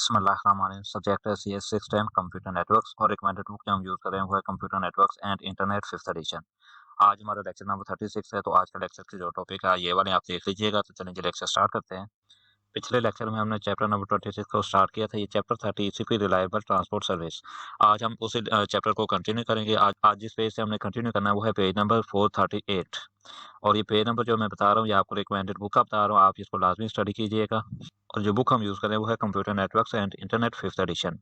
बिस्मिल्लाहिर्रहमानिर्रहीम। सब्जेक्ट है CS610 computer networks और रिकमेंडेड बुक जो हम यूज़ कर रहे हैं वो है computer networks and internet 5th edition. आज हमारा लेक्चर नंबर 36 है, तो आज का लेक्चर की जो टॉपिक है ये वाले आप देख लीजिएगा। तो चलिए लेक्चर स्टार्ट करते हैं। पिछले लेक्चर में हमने चैप्टर नंबर 26 को स्टार्ट किया था। ये chapter 30 ECP reliable transport service. आज हम उसी चैप्टर को कंटिन्यू करेंगे। आज जिस पेज से हमने कंटिन्यू करना है वो है पेज नंबर 438। और ये पेज नंबर जो मैं बता रहा हूँ ये आपको रिकमेंडेड बुक का बता रहा हूँ, आप इसको लाजमी स्टडी कीजिएगा। और जो बुक हम यूज़ करें वो है computer networks and internet 5th edition.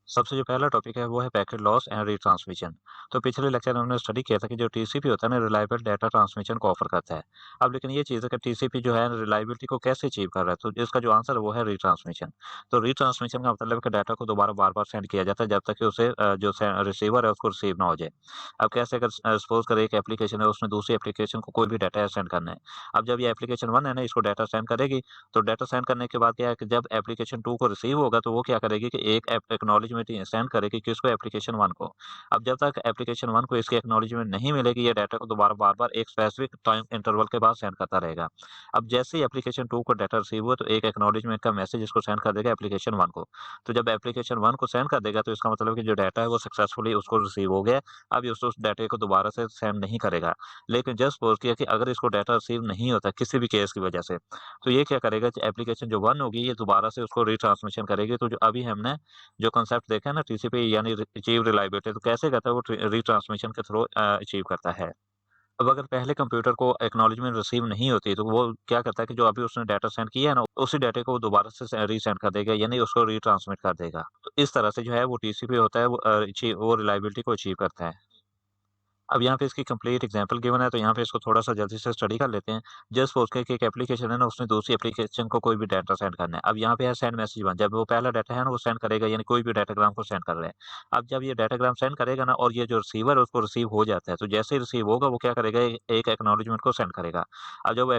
सबसे जो पहला टॉपिक है वो है पैकेट लॉस एंड रिट्रांसमिशन। तो पिछले लेक्चर में हमने स्टडी किया था कि जो टीसीपी होता है ना, रिलायबल डाटा ट्रांसमिशन को ऑफर करता है। अब लेकिन ये चीज़ है कि टीसीपी जो है रिलायबिलिटी को कैसे अचीव कर रहा है, तो इसका जो आंसर है वो है रिट्रांसमिशन। तो रिट्रांसमिशन का मतलब है कि डाटा को दोबारा बार बार सेंड किया जाता है जब तक कि उसे जो रिसीवर है उसको रिसीव ना हो जाए। अब कैसे, अगर सपोज करें एक एप्लीकेशन है, उसने दूसरी एप्लीकेशन को कोई भी डाटा सेंड करना है। अब जब ये एप्लीकेशन 1 है ना, इसको डाटा सेंड करेगी। तो डाटा सेंड करने के बाद क्या है कि जब एप्लीकेशन 2 को रिसीव होगा तो वो क्या करेगी कि एक एक्नॉलेजमेंट सेंड करेगी किसको, एप्लीकेशन 1 को। अब जब तक एप्लीकेशन 1 को इसकी एक्नॉलेजमेंट नहीं मिलेगी, ये डाटा को दोबारा बार-बार एक स्पेसिफिक टाइम इंटरवल के बाद सेंड करता रहेगा। अब जैसे ही एप्लीकेशन 2 को डाटा रिसीव हुआ तो एक एक्नॉलेजमेंट का मैसेज इसको सेंड कर देगा एप्लीकेशन 1 को। तो जब एप्लीकेशन 1 को सेंड कर देगा तो इसका मतलब है कि जो डाटा है वो सक्सेसफुली उसको रिसीव हो गया है। अब ये उस डाटे को दोबारा से सेंड नहीं करेगा। लेकिन जस्ट सपोज किया कि अगर इसको डाटा रिसीव नहीं होता किसी भी केस की वजह से, तो ये क्या करेगा, एप्लीकेशन जो 1 होगी ये दोबारा से उसको रिट्रांसमिशन करेगी। तो जो अभी हमने जो कांसेप्ट देखा है ना टीसीपी यानी अचीव रिलायबिलिटी, तो कैसे करता है वो रिट्रांसमिशन के थ्रू अचीव करता है। अब अगर पहले कंप्यूटर को एक्नॉलेजमेंट रिसीव नहीं होती तो वो क्या करता है कि जो अभी उसने डाटा सेंड किया है ना, उसी डाटे को वो दोबारा से रीसेंड कर देगा, यानी उसको रिट्रांसमिट कर देगा। तो इस तरह से जो है वो टीसीपी होता है वो रिलायबिलिटी को अचीव करता है। अब यहाँ पे इसकी कंप्लीट एग्जांपल गिवन है, तो यहाँ पे इसको थोड़ा-सा जल्दी से स्टडी कर लेते हैं। जस्ट सपोज़ करें कि एक एप्लीकेशन है ना, उसने दूसरी एप्लीकेशन को कोई भी डाटा सेंड करना है। अब यहाँ पे है सेंड मैसेज 1, जब वो पहला डाटा है ना, वो सेंड करेगा, यानी कोई भी डाटाग्राम को सेंड कर रहा है। अब जब ये डाटाग्राम सेंड करेगा ना और ये जो रिसीवर है उसको रिसीव हो जाता है, तो जैसे ही रिसीव होगा वो क्या करेगा, एक एक्नॉलेजमेंट को सेंड करेगा। अब जब वो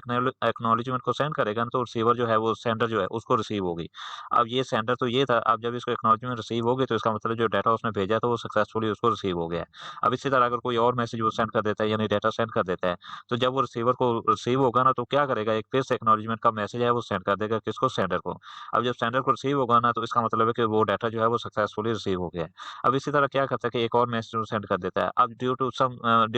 एक्नॉलेजमेंट को सेंड करेगा ना, तो रिसीवर जो है वो सेंडर जो है उसको रिसीव होगी। अब ये सेंडर तो ये था, अब जब इसको एक्नॉलेजमेंट रिसीव होगी तो इसका मतलब जो डाटा उसने भेजा था वो सक्सेसफुली उसको रिसीव हो गया है। अब इसी तरह अगर कोई और मैसेज वो सेंड कर देता है, यानी डाटा सेंड कर देता है, तो जब वो रिसीवर को रिसीव होगा ना, तो क्या करेगा, एक फिर से एक्नॉलेजमेंट का मैसेज है वो सेंड कर देगा किसको, सेंडर को। अब जब सेंडर को रिसीव होगा ना, तो इसका मतलब है कि वो डाटा जो है वो सक्सेसफुली रिसीव हो गया है। अब इसी तरह क्या करता है कि एक और मैसेज वो सेंड कर देता है। अब ड्यू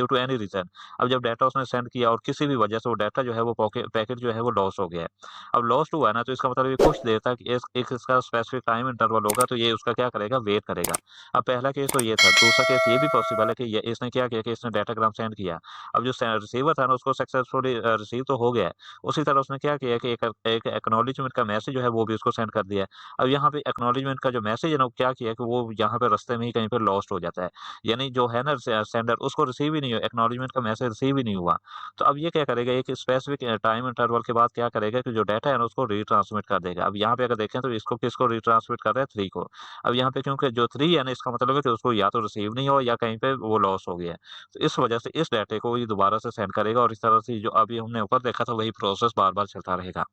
टू एनी रीज़न, अब जब डाटा उसने सेंड किया और किसी भी वजह से वो डाटा जो है वो पैकेट जो है वो लॉस हो गया है। अब लॉस्ट हुआ है ना, तो इसका मतलब ये कुछ देर तक एक इसका स्पेसिफिक टाइम इंटरवल होगा, तो ये उसका क्या करेगा, वेट करेगा। अब पहला केस तो ये था, दूसरा केस ये भी पॉसिबल है कि ये इसने क्या किया कि इसने डाटाग्राम सेंड किया। अब जो रिसीवर था ना उसको सक्सेसफुली रिसीव तो हो गया है। उसी तरह उसने क्या किया कि एक एक्नॉलेजमेंट का मैसेज जो है वो भी उसको सेंड कर दिया है। अब यहाँ पे एक्नॉलेजमेंट का जो मैसेज है ना, वो क्या किया कि वो यहाँ पे रास्ते में ही कहीं पे लॉस्ट हो जाता है। यानी जो है ना सेंडर, उसको रिसीव ही नहीं हुआ, एक्नॉलेजमेंट का मैसेज रिसीव ही नहीं हुआ। तो अब ये क्या करेगा, एक स्पेसिफिक टाइम इंटरवल के बाद क्या करेगा कि जो डाटा है ना उसको रिट्रांसमिट कर देगा। अब यहाँ पे अगर देखें तो इसको किसको रिट्रांसमिट कर रहा है, 3 को। अब यहाँ पे क्योंकि जो 3 है ना, इसका मतलब है कि उसको या तो रिसीव नहीं हुआ या कहीं पे वो लॉस हो गया है। तो इस वजह से इस डाटे को ये दोबारा से सेंड करेगा और इस तरह से जो अभी हमने ऊपर देखा था वही प्रोसेस बार-बार चलता रहेगा।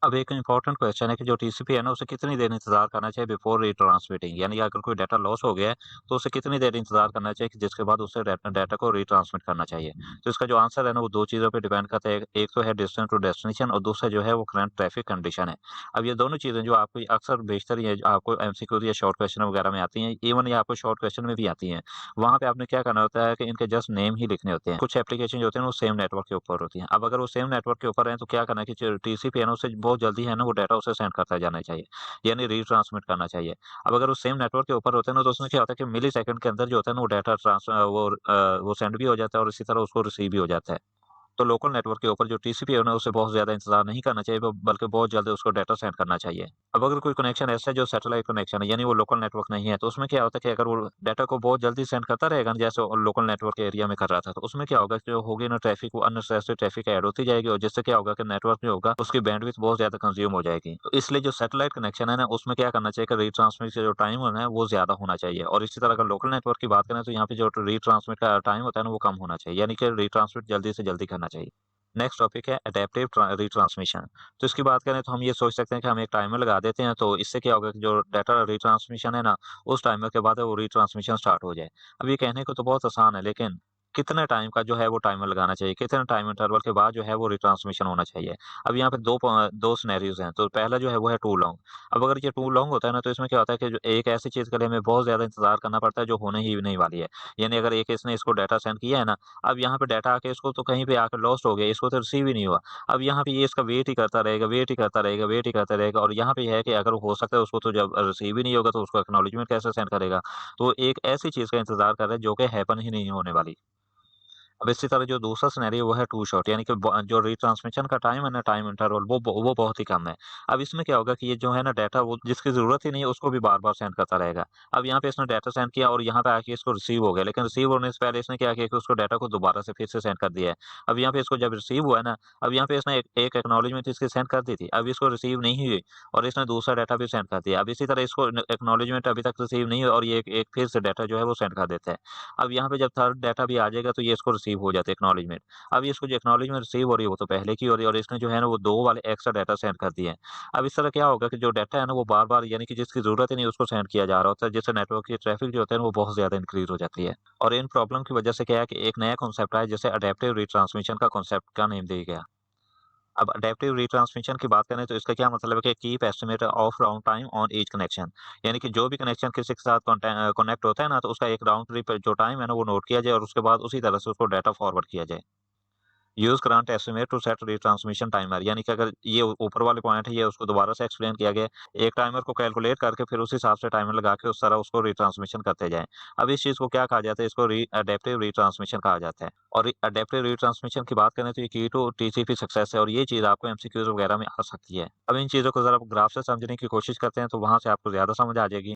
अब एक इम्पोर्टेंट क्वेश्चन है कि जो टीसीपी है ना, उसे कितनी देर इंतज़ार करना चाहिए बिफोर रिट्रांसमिटिंग, यानी अगर कोई डाटा लॉस हो गया है, तो उसे कितनी देर इंतज़ार करना चाहिए कि जिसके बाद उसे डाटा को रिट्रांसमिट करना चाहिए। तो इसका जो आंसर है ना, वो 2 चीज़ों पे डिपेंड करता है। एक तो है डिस्टेंस टू डेस्टिनेशन और दूसरा जो है वो करंट ट्रैफिक कंडीशन है। अब ये दोनों चीज़ें जो आपको अक्सर बेशतर ये जो आपको एमसीक्यू या शॉर्ट क्वेश्चन वगैरह में आती हैं, इवन ये आपको शॉर्ट क्वेश्चन में भी आती हैं। वहाँ पे आपने क्या करना होता है कि इनके जस्ट नेम ही लिखने होते हैं। कुछ एप्लीकेशन जो होते हैं वो सेम नेटवर्क के ऊपर होती हैं। अब अगर वो सेम नेटवर्क के ऊपर हैं तो क्या करना है कि जो टीसीपी है ना, उसे बहुत जल्दी है ना वो डाटा उसे सेंड करता जाना चाहिए, यानी रिट्रांसमिट करना चाहिए। अब अगर वो सेम नेटवर्क के ऊपर होते हैं ना, तो उसमें क्या होता है कि मिलीसेकंड के अंदर जो होता है ना वो डाटा वो सेंड भी हो जाता है और इसी तरह उसको रिसीव भी हो जाता है। तो लोकल नेटवर्क के ऊपर जो टीसीपी है ना, उसे बहुत ज़्यादा इंतज़ार नहीं करना चाहिए, ब बल्कि बहुत जल्दी उसको डाटा सेंड करना चाहिए। अब अगर कोई कनेक्शन ऐसा है जो सैटेलाइट कनेक्शन है, यानी वो लोकल नेटवर्क नहीं है, तो उसमें क्या होता है कि अगर वो डाटा को बहुत जल्दी सेंड करता रहेगा ना, जैसे वो लोकल नेटवर्क एरिया में कर रहा था, तो उसमें क्या होगा कि जो होगी ना ट्रैफिक, वो अननेसेसरी ट्रैफिक ऐड होती जाएगी और जिससे क्या होगा कि नेटवर्क जो होगा, उसकी बैंडविड्थ बहुत ज़्यादा कंज़्यूम हो जाएगी। तो इसलिए जो सैटेलाइट कनेक्शन है ना, उसमें क्या करना चाहिए कि रिट्रांसमिट का जो टाइम होना है, वो ज़्यादा होना चाहिए और इसी तरह अगर लोकल नेटवर्क की बात करें, तो यहाँ पे जो रिट्रांसमिट का टाइम होता है ना, वो कम होना चाहिए, यानी कि रिट्रांसमिट जल्दी से जल्दी करना चाहिए। नेक्स्ट टॉपिक है अडैप्टिव रिट्रांसमिशन। तो इसकी बात करें तो हम ये सोच सकते हैं कि हम एक टाइमर लगा देते हैं, तो इससे क्या होगा कि जो डाटा रिट्रांसमिशन है ना, उस टाइमर के बाद वो रिट्रांसमिशन स्टार्ट हो जाए। अब ये कहने को तो बहुत आसान है, लेकिन कितने टाइम का जो है वो टाइमर लगाना चाहिए, कितने टाइम इंटरवल के बाद जो है वो रिट्रांसमिशन होना चाहिए। अब यहाँ पे 2 सिनेरियोज़ हैं, तो पहला जो है वो है टू लॉन्ग। अब अगर ये टू लॉन्ग होता है ना, तो इसमें क्या होता है कि जो एक ऐसी चीज़ के लिए हमें बहुत ज़्यादा इंतज़ार करना पड़ता है जो होने ही नहीं वाली है। यानी अगर एक इसने इसको डाटा सेंड किया है ना, अब यहाँ पे डाटा आके इसको तो कहीं पे आके लॉस्ट हो गया, इसको तो रिसीव ही नहीं हुआ। अब यहाँ पे ये इसका वेट ही करता रहेगा, वेट ही करता रहेगा, वेट ही करता रहेगा, और यहाँ पे ये है कि अगर हो सकता है उसको तो जब रिसीव ही नहीं होगा तो उसको एक्नॉलेजमेंट कैसे सेंड करेगा? तो एक ऐसी चीज़ का इंतज़ार कर रहा है जो कि हैपन ही नहीं होने वाली। अब इसी तरह जो दूसरा सिनेरियो वो है टू शॉट, यानी कि जो रिट्रांसमिशन का टाइम है ना, टाइम इंटरवल वो बहुत ही कम है। अब इसमें क्या होगा कि ये जो है ना डाटा, वो जिसकी ज़रूरत ही नहीं है उसको भी बार-बार सेंड करता रहेगा। अब यहाँ पे इसने डाटा सेंड किया और यहाँ पे आके इसको रिसीव हो गया, लेकिन रिसीव होने से पहले इसने क्या किया कि उसको डाटा को दोबारा से फिर से सेंड कर दिया है। अब यहाँ पे इसको जब रिसीव हुआ है ना, अब यहाँ पे इसने एक एक्नॉलेजमेंट इसकी सेंड कर दी थी, अब इसको रिसीव नहीं हुई और इसने दूसरा डाटा भी सेंड कर दिया। अब इसी तरह इसको एक्नॉलेजमेंट अभी तक रिसीव नहीं हुई और ये एक एक फिर से डाटा जो है वो सेंड कर देता है। अब यहाँ पे जब थर्ड डाटा भी आ जाएगा तो ये इसको रिसीव हो जाता है एक्नॉलेजमेंट। अब इसको जो एक्नॉलेजमेंट रिसीव हो रही है वो तो पहले की हो रही है और इसने जो है ना वो 2 वाले एक्स्ट्रा डाटा सेंड कर दिए हैं। अब इस तरह क्या होगा कि जो डाटा है ना वो बार-बार, यानी कि जिसकी ज़रूरत ही नहीं उसको सेंड किया जा रहा होता है, जिससे नेटवर्क की ट्रैफिक जो होता है ना वो बहुत ज़्यादा इंक्रीज़ हो जाती है। और इन प्रॉब्लम की वजह से क्या है कि एक नया कॉन्सेप्ट आया जिसे अडैप्टिव रिट्रांसमिशन का कॉन्सेप्ट का नेम दिया गया। अब अडैप्टिव रिट्रांसमिशन की बात करें तो इसका क्या मतलब है कि keep estimate of round time on each connection, यानी कि जो भी कनेक्शन किसी के साथ कनेक्ट होता है ना, तो उसका एक राउंड ट्रिप जो टाइम है ना वो नोट किया जाए और उसके बाद उसी तरह से उसको डाटा फॉरवर्ड किया जाए। Use current estimate to set retransmission timer, यानी कि अगर ये ऊपर वाले पॉइंट है, ये उसको दोबारा से एक्सप्लेन किया गया है। एक टाइमर को कैलकुलेट करके फिर उस हिसाब से टाइमर लगा के उस तरह उसको रिट्रांसमिशन करते जाएँ। अब इस चीज़ को क्या कहा जाता है? इसको अडैप्टिव रिट्रांसमिशन कहा जाता है। और अडैप्टिव रिट्रांसमिशन की बात करें तो ये की टू टीसीपी सक्सेस है और ये चीज़ आपको एमसीक्यूज़ वगैरह में आ सकती है। अब इन चीज़ों को ज़रा ग्राफ से समझने की कोशिश करते हैं तो वहाँ से आपको ज़्यादा समझ आ जाएगी।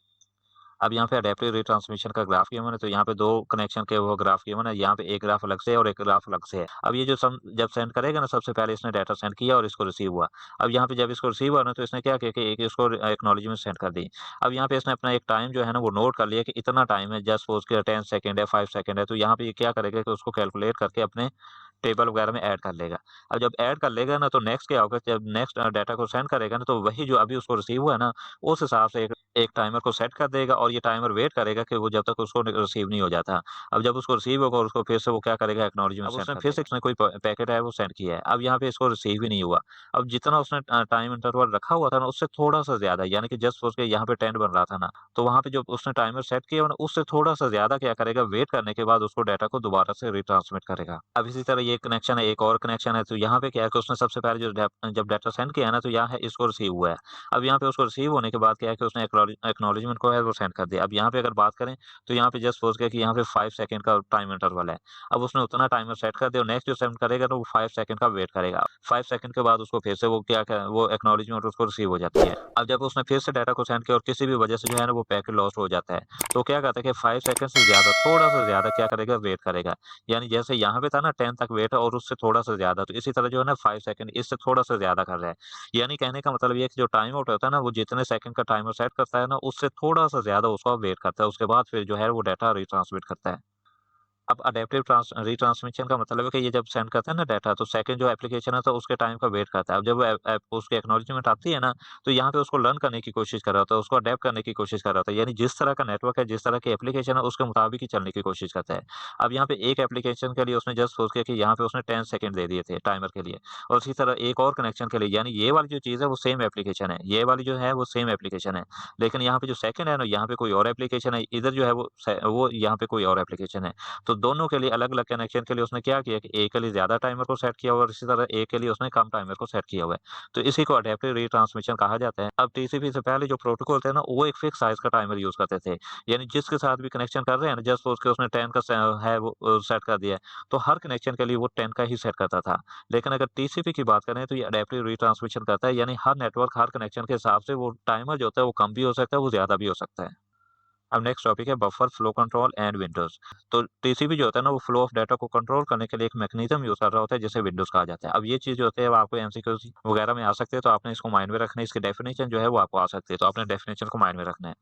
अब यहाँ पे अडैप्टिव रिट्रांसमिशन का ग्राफ गिवन है, तो यहाँ पे 2 कनेक्शन के वो ग्राफ गिवन है, यहाँ पे एक ग्राफ अलग से है और एक ग्राफ अलग से है। अब ये जो सम जब सेंड करेगा ना, सबसे पहले इसने डाटा सेंड किया और इसको रिसीव हुआ। अब यहाँ पे जब इसको रिसीव हुआ ना, तो इसने क्या किया कि एक इसको एक्नॉलेजमेंट सेंड कर दी। अब यहाँ पे इसने अपना एक टाइम जो है ना वो नोट कर लिया कि इतना टाइम है, जस्ट सपोज़ कि 10 सेकंड है, 5 सेकंड है, तो यहाँ पे ये क्या करेगा कि उसको कैलकुलेट करके अपने टेबल वगैरह में ऐड कर लेगा। अब जब ऐड कर लेगा ना, तो नेक्स्ट क्या होगा, जब नेक्स्ट डाटा को सेंड करेगा ना, तो वही जो अभी उसको रिसीव हुआ है ना, उस हिसाब से एक टाइमर को सेट कर देगा और ये टाइमर वेट करेगा कि वो जब तक उसको रिसीव नहीं हो जाता। अब जब उसको रिसीव होगा और उसको फिर से वो क्या करेगा, एक्नॉलेजमेंट सेंड कर देगा। अब उसने फिर से इसने कोई पैकेट है वो सेंड किया है। अब यहाँ पे इसको रिसीव ही नहीं हुआ। अब जितना उसने टाइम इंटरवल रखा हुआ था ना, उससे थोड़ा-सा ज़्यादा, यानी कि जस्ट सोच के यहाँ पे 10 बन रहा था ना, तो वहाँ पे जो उसने टाइमर सेट किया ना, उससे थोड़ा-सा ज़्यादा क्या करेगा, वेट करने के बाद उसको डाटा को दोबारा से रिट्रांसमिट करेगा। अब इसी तरह ये कनेक्शन है, एक और कनेक्शन है, तो यहाँ पे क्या है कि उसने सबसे पहले जब डाटा सेंड किया है ना, तो यहाँ है इसको रिसीव हुआ है। अब यहाँ पे उसको रिसीव होने के बाद क्या है कि उसने एक्नॉलेजमेंट को है वो सेंड कर दिया। अब यहाँ पे अगर बात करें तो यहाँ पे जस्ट सपोज़ किया कि यहाँ पे 5 सेकंड का टाइम इंटरवल है। अब उसने उतना टाइमर सेट कर दिया और नेक्स्ट जो सेंड करेगा ना वो 5 सेकंड का वेट करेगा। 5 सेकंड के बाद उसको फिर से वो एक्नॉलेजमेंट उसको रिसीव हो जाती है। अब जब उसने फिर से डाटा को सेंड किया और किसी भी वजह से जो है ना वो पैकेट लॉस्ट हो जाता है, तो क्या कहता है कि 5 सेकंड से ज़्यादा, थोड़ा-सा ज़्यादा क्या करेगा, वेट करेगा। यानी जैसे यहाँ पे था ना 10 तक वेट और उससे थोड़ा-सा ज़्यादा, तो इसी तरह जो है ना 5 सेकंड इससे थोड़ा-सा ज़्यादा कर रहा है। यानी कहने का मतलब ये है कि जो टाइम आउट होता है ना, वो जितने सेकंड का टाइमर सेट करता है ना, उससे थोड़ा-सा ज़्यादा उसको वेट करता है, उसके बाद फिर जो है वो डाटा रिट्रांसमिट करता है। अब अडैप्टिव रिट्रांसमिशन का मतलब है कि ये जब सेंड करता है ना डाटा, तो सेकंड जो एप्लीकेशन है तो उसके टाइम का वेट करता है। अब जब वो उसकी एक्नॉलेजमेंट आती है ना, तो यहाँ पे उसको लर्न करने की कोशिश कर रहा होता है, उसको अडैप्ट करने की कोशिश कर रहा होता है। यानी जिस तरह का नेटवर्क है, जिस तरह की एप्लीकेशन है, उसके मुताबिक ही चलने की कोशिश करता है। अब यहाँ पे एक एप्लीकेशन के लिए उसने जस्ट सोच किया कि यहाँ पे उसने 10 सेकंड दे दिए थे टाइमर के लिए और उसी तरह एक और कनेक्शन के लिए, यानी ये वाली जो चीज़ है वो सेम एप्लीकेशन है, ये वाली जो है वो सेम एप्लीकेशन है। लेकिन यहाँ पे जो सेकंड है ना, यहाँ पे कोई और एप्लीकेशन है, इधर जो है वो यहाँ पे कोई और एप्लीकेशन है। तो दोनों के लिए अलग-अलग कनेक्शन के लिए उसने क्या किया कि एक के लिए ज़्यादा टाइमर को सेट किया हुआ है और इसी तरह एक के लिए उसने कम टाइमर को सेट किया हुआ है। तो इसी को अडैप्टिव रिट्रांसमिशन कहा जाता है। अब टीसीपी से पहले जो प्रोटोकॉल थे ना, वो एक फिक्स साइज़ का टाइमर यूज़ करते थे। यानी जिसके साथ भी कनेक्शन कर रहे हैं ना, जस्ट सपोज़ के उसने 10 का है वो सेट कर दिया है, तो हर कनेक्शन के लिए वो 10 का ही सेट करता था। लेकिन अगर टीसीपी की बात करें तो ये अडैप्टिव रिट्रांसमिशन करता है, यानी हर नेटवर्क, हर कनेक्शन के हिसाब से वो टाइमर जो होता है वो कम भी हो सकता है, वो ज़्यादा भी हो सकता है। अब नेक्स्ट टॉपिक है buffer flow control and Windows. तो टीसीपी जो होता है ना, वो फ्लो ऑफ डाटा को कंट्रोल करने के लिए एक मैकेनिज़्म यूज़ कर रहा होता है जिसे विंडोज़ कहा जाता है। अब ये चीज़ जो होती है वो आपको एमसीक्यूज़ वगैरह में आ सकती है, तो आपने इसको माइंड में रखना है, इसकी डेफिनिशन जो है वो आपको आ सकती है, तो आपने डेफिनिशन को माइंड में रखना है।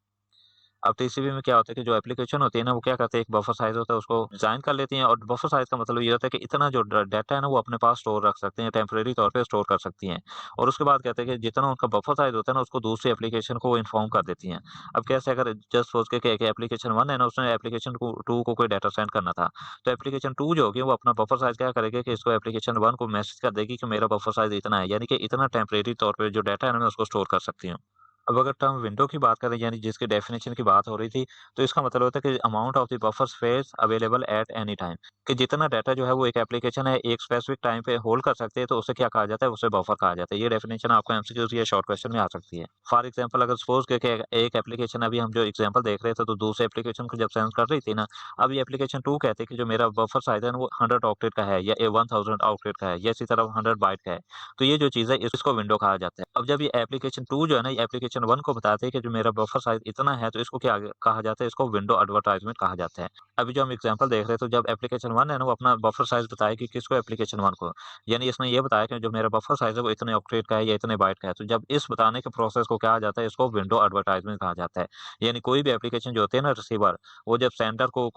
अब टीसीपी में क्या होता है कि जो एप्लीकेशन होती है ना, वो क्या करते हैं, एक बफर साइज़ होता है, उसको डिज़ाइन कर लेती हैं और बफर साइज़ का मतलब ये होता है कि इतना जो डाटा है ना, वो अपने पास स्टोर रख सकते हैं, टेम्परेरी तौर पे स्टोर कर सकती हैं। और उसके बाद कहते हैं कि जितना उनका बफर साइज़ होता है ना, उसको दूसरी एप्लीकेशन को वो इन्फॉर्म कर देती हैं। अब कैसे, अगर जस्ट सपोज़ के कि एप्लीकेशन 1 है ना, उसने एप्लीकेशन को 2 को कोई डाटा सेंड करना था, तो एप्लीकेशन 2 जो होगी, वो अपना बफर साइज़ क्या करेगी कि इसको एप्लीकेशन 1 को मैसेज कर देगी कि मेरा बफर साइज़ इतना है, यानी कि इतना टेम्परेरी तौर पे जो डाटा है ना, मैं उसको स्टोर कर सकती हूँ। अब अगर टर्म विंडो की बात करें, यानी जिसकी डेफिनिशन की बात हो रही थी, तो इसका मतलब होता है कि amount of the buffer space available at any time, कि जितना डाटा जो है वो एक एप्लीकेशन है एक स्पेसिफिक टाइम पे होल्ड कर सकते हैं, तो उसे क्या कहा जाता है, उसे बफर कहा जाता है। ये डेफिनेशन आपको एमसीक्यूज या शॉर्ट क्वेश्चन में आ सकती है। फॉर एग्जांपल, अगर सपोज के एक एप्लीकेशन, अभी हम जो एग्जांपल देख रहे थे, तो दूसरे एप्लीकेशन को जब सेंड कर रही थी ना, अब ये एप्लीकेशन 2 कहते हैं कि जो मेरा बफर साइज है ना, वो 100 ऑक्टेट का है या 1000 ऑक्टेट का है या इसी तरह 100 बाइट का है। तो ये जो चीज़ है, इसको विंडो कहा जाता है। अब जब ये एप्लीकेशन 2 जो है ना, ये एप्लीकेशन 1 को बताते हैं कि जो मेरा बफर साइज़ इतना है, तो इसको क्या कहा जाता है, इसको विंडो एडवर्टाइज़मेंट कहा जाता है। अभी जो हम एग्ज़ाम्पल देख रहे हैं, तो जब एप्लीकेशन 1 है ना, वो अपना बफर साइज़ बताएगी किसको, एप्लीकेशन 1 को। यानी इसने ये बताया कि जो मेरा बफर साइज़ है, वो इतने ऑक्टेट का है या इतने बाइट का है। तो जब इस बताने के प्रोसेस को कहा जाता है, इसको विंडो एडवर्टाइज़मेंट कहा जाता है। यानी कोई भी एप्लीकेशन जो होती है ना, रिसीवर, वो जब सेंडर को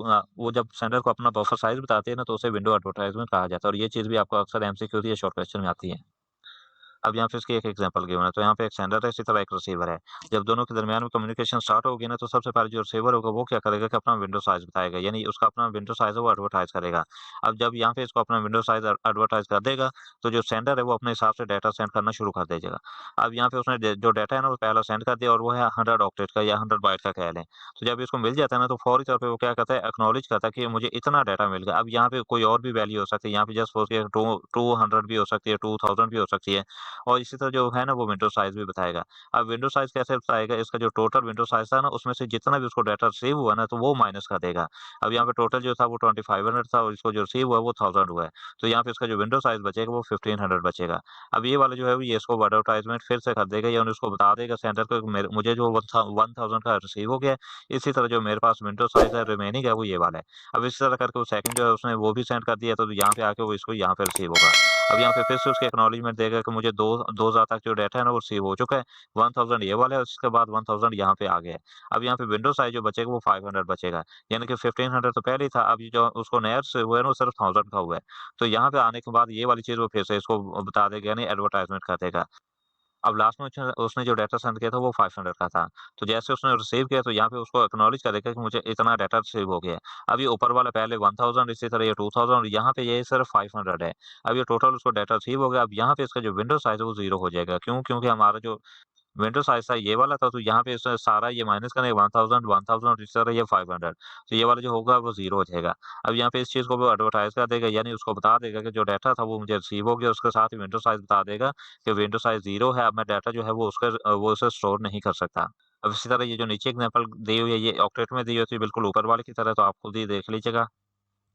अपना बफर साइज़ बताती है ना, तो उसे विंडो एडवर्टाइज़मेंट कहा जाता है, और ये चीज़ भी आपको अक्सर एमसीक्यू या शॉर्ट क्वेश्चन में आती है। अब यहाँ पे इसकी एक एग्जांपल गिवन है, तो यहाँ पे एक सेंडर है, इसी तरह एक रिसीवर है। जब दोनों के दरमियान में कम्युनिकेशन स्टार्ट होगी ना, तो सबसे पहले जो रिसीवर होगा, वो क्या करेगा कि अपना विंडो साइज़ बताएगा, यानी उसका अपना विंडो साइज़ है, वो एडवर्टाइज़ करेगा। अब जब यहाँ पे इसको अपना विंडो साइज़ एडवर्टाइज़ कर देगा, तो जो सेंडर है, वो अपने हिसाब से डाटा सेंड करना शुरू कर देगा। अब यहाँ पे उसने जो डाटा है ना, वो पहला सेंड कर दिया, और वो है 100 ऑक्टेट का या 100 बाइट का कह लें। तो जब इसको मिल जाता है ना, तो फौरी तौर पे वो क्या करता है, एक्नॉलेज करता है कि मुझे इतना डाटा मिल गया। अब यहाँ पे कोई और भी वैल्यू हो सकती है, यहाँ पे जस्ट सपोज़ के 200 भी हो सकती है, 2000 भी हो सकती है। और इसी तरह जो है ना, वो विंडो साइज़ भी बताएगा। अब विंडो साइज़ कैसे बताएगा, इसका जो टोटल विंडो साइज़ था ना, उसमें से जितना भी उसको डाटा रिसीव हुआ ना, तो वो माइनस कर देगा। अब यहाँ पे टोटल जो था वो 2500 था, और इसको जो रिसीव हुआ वो 1000 हुआ है। तो यहाँ पे इसका जो विंडो साइज़ बचेगा, वो 1500 बचेगा। अब ये वाला जो है, ये इसको एडवर्टाइज़मेंट फिर से कर देगा, या उसको बता देगा सेंडर को कि मेरे मुझे जो 1000 का रिसीव हो गया है, इसी तरह जो मेरे पास विंडो साइज़ है रिमेनिंग है, वो ये वाला है। अब इस तरह करके वो सेकंड जो है, उसने वो भी सेंड कर दिया, तो यहाँ पे आके वो इसको यहाँ पे रिसीव होगा। अब यहाँ पे फिर से उसके एक्नॉलेजमेंट देगा कि मुझे 2000 तक जो डाटा है ना, वो रिसीव हो चुका है। 1000 ये वाला है, उसके बाद 1000 यहाँ पे आ गया है। अब यहाँ पे विंडो साइज़ जो बचेगा, वो 500 बचेगा। यानी कि 1500 तो पहले ही था, अब ये जो उसको नया रिसीव हुआ है ना, वो सिर्फ 1000 का हुआ है। तो यहाँ पे आने के बाद ये वाली चीज़ वो फिर से इसको बता देगा, यानी एडवर्टाइज़मेंट कर देगा। अब लास्ट में उसने जो डाटा सेंड किया था, वो 500 का था। तो जैसे उसने रिसीव किया, तो यहाँ पे उसको एक्नॉलेज करेगा कि मुझे इतना डाटा रिसीव हो गया है। अब ये ऊपर वाला पहले 1000, इसी तरह ये 2000, और यहाँ पे ये सिर्फ 500 है। अब ये टोटल उसको डाटा रिसीव हो गया। अब यहाँ पे इसका जो विंडो साइज़ है, वो 0 हो जाएगा। क्यों? क्योंकि हमारा जो विंडो साइज़ था ये वाला था, तो यहाँ पे इसने सारा ये माइनस करेंगे, 1000 इस तरह ये 500, तो ये वाला जो होगा, वो 0 हो जाएगा। अब यहाँ पे इस चीज़ को वो एडवर्टाइज़ कर देगा, यानी उसको बता देगा कि जो डाटा था, वो मुझे रिसीव हो गया, उसके साथ ही विंडो साइज़ बता देगा कि विंडो साइज़ 0 है, अब मैं डाटा जो है, वो उसे स्टोर नहीं कर सकता। अब इसी तरह ये जो नीचे एग्ज़ाम्पल दी हुई है, ये ऑक्टेट में दी होती है, बिल्कुल ऊपर वाले की तरह, तो आप खुद ही देख लीजिएगा।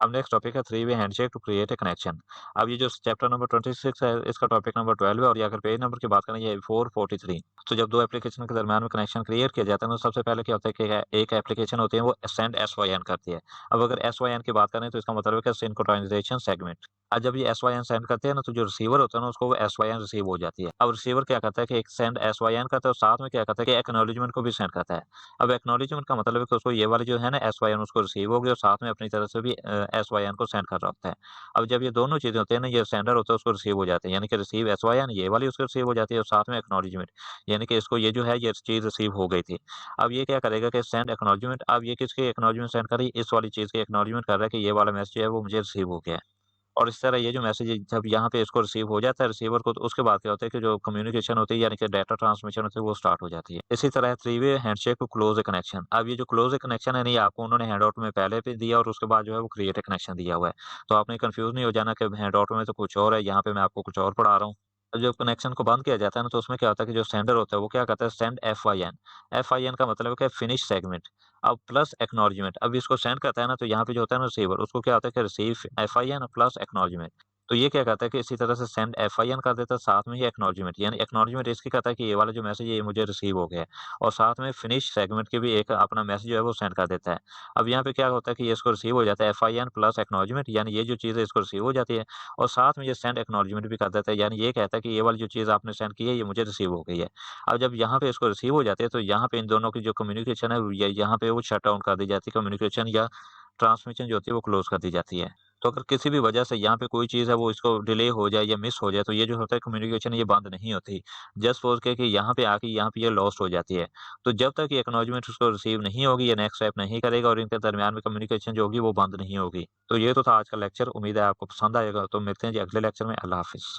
अब नेक्स्ट टॉपिक है three way handshake to create a connection. अब ये जो चैप्टर नंबर 26 है, इसका टॉपिक नंबर 12 है, और ये अगर पेज नंबर की बात करें, ये 443। तो जब दो एप्लीकेशन के दरमियान में कनेक्शन क्रिएट किया जाता है, तो सबसे पहले क्या होता है कि एक एप्लीकेशन होती है, वो सेंड SYN करती है। अब अगर SYN की बात करें, तो इसका मतलब है कि सिंक्रोनाइजेशन सेगमेंट। अब जब ये SYN सेंड करते हैं ना, तो जो रिसीवर होता है ना, उसको वो SYN रिसीव हो जाती है। अब रिसीवर क्या करता है कि एक सेंड SYN करता है, और साथ में क्या करता है कि एक्नॉलेजमेंट को भी सेंड करता है। अब एक्नॉलेजमेंट का मतलब है कि उसको ये वाली जो है ना, SYN उसको रिसीव हो गई, और साथ में अपनी तरफ से भी SYN को सेंड कर रहा होता है। अब जब ये दोनों चीज़ें होती है ना, ये सेंडर होता है, उसको रिसीव हो जाते हैं, यानी कि रिसीव SYN ये वाली उसको रिसीव हो जाती है, और साथ में एक्नॉलेजमेंट, यानी कि इसको ये जो है, ये चीज़ रिसीव हो गई थी। अब ये क्या करेगा कि सेंड एक्नॉलेजमेंट, अब ये किसकी एक्नॉलेजमेंट सेंड कर रही है, इस वाली चीज़ की एक्नॉलेजमेंट कर रहा है कि ये वाला मैसेज जो है, वो मुझे रिसीव हो गया है। और इस तरह ये जो मैसेज है, जब यहाँ पे इसको रिसीव हो जाता है रिसीवर को, तो उसके बाद क्या होता है कि जो कम्युनिकेशन होती है, यानी कि डाटा ट्रांसमिशन होती है, वो स्टार्ट हो जाती है। इसी तरह three way handshake to close a connection. अब ये जो क्लोज ए कनेक्शन है, नहीं आपको उन्होंने हैंडआउट में पहले भी दिया, और उसके बाद जो है, वो क्रिएट ए कनेक्शन दिया हुआ है। तो आपने कंफ्यूज नहीं हो जाना कि हैंडआउट में तो कुछ और है, यहाँ पे मैं आपको कुछ और पढ़ा रहा हूँ। जब कनेक्शन को बंद किया जाता है ना, तो उसमें क्या होता है कि जो सेंडर होता है, वो क्या करता है, सेंड FIN। FIN का मतलब है कि फिनिश सेगमेंट। अब प्लस एक्नॉलेजमेंट, अब इसको सेंड करता है ना, तो यहाँ पे जो होता है ना रिसीवर, उसको क्या होता है कि रिसीव FIN प्लस एक्नॉलेजमेंट। तो ये क्या कहता है कि इसी तरह से सेंड FIN कर देता है, साथ में ये एक्नॉलेजमेंट, यानी एक्नॉलेजमेंट इसकी कहता है कि ये वाला जो मैसेज है ये मुझे रिसीव हो गया है, और साथ में फिनिश सेगमेंट की भी एक अपना मैसेज जो है वो सेंड कर देता है। अब यहाँ पे क्या होता है कि ये इसको रिसीव हो जाता है FIN प्लस एक्नॉलेजमेंट, यानी ये जो चीज़ है इसको रिसीव हो जाती है, और साथ में ये सेंड एक्नॉलेजमेंट भी कर देता है, यानी ये कहता है कि ये वाली जो चीज़ आपने सेंड की है ये मुझे रिसीव हो गई है। अब जब यहाँ पे इसको रिसीव हो जाती है तो यहाँ पे इन दोनों की जो कम्युनिकेशन है यहाँ पे वो शट डाउन कर दी जाती है, कम्युनिकेशन या ट्रांसमिशन जो होती है वो क्लोज़ कर दी जाती है। तो अगर किसी भी वजह से यहाँ पे कोई चीज़ है वो इसको डिले हो जाए या मिस हो जाए, तो ये जो होता है कम्युनिकेशन ये बंद नहीं होती। जस्ट सपोज़ कि यहाँ पे आके यहाँ पे ये लॉस्ट हो जाती है। तो जब तक ये एक्नॉलेजमेंट उसको रिसीव नहीं होगी, ये नेक्स्ट स्टेप नहीं करेगा और इनके दरमियान में कम्युनिकेशन जो होगी वो बंद नहीं होगी। तो ये तो था आज का लेक्चर, उम्मीद है आपको पसंद आएगा। तो मिलते हैं जी अगले लेक्चर में। अल्लाह हाफ़िज़।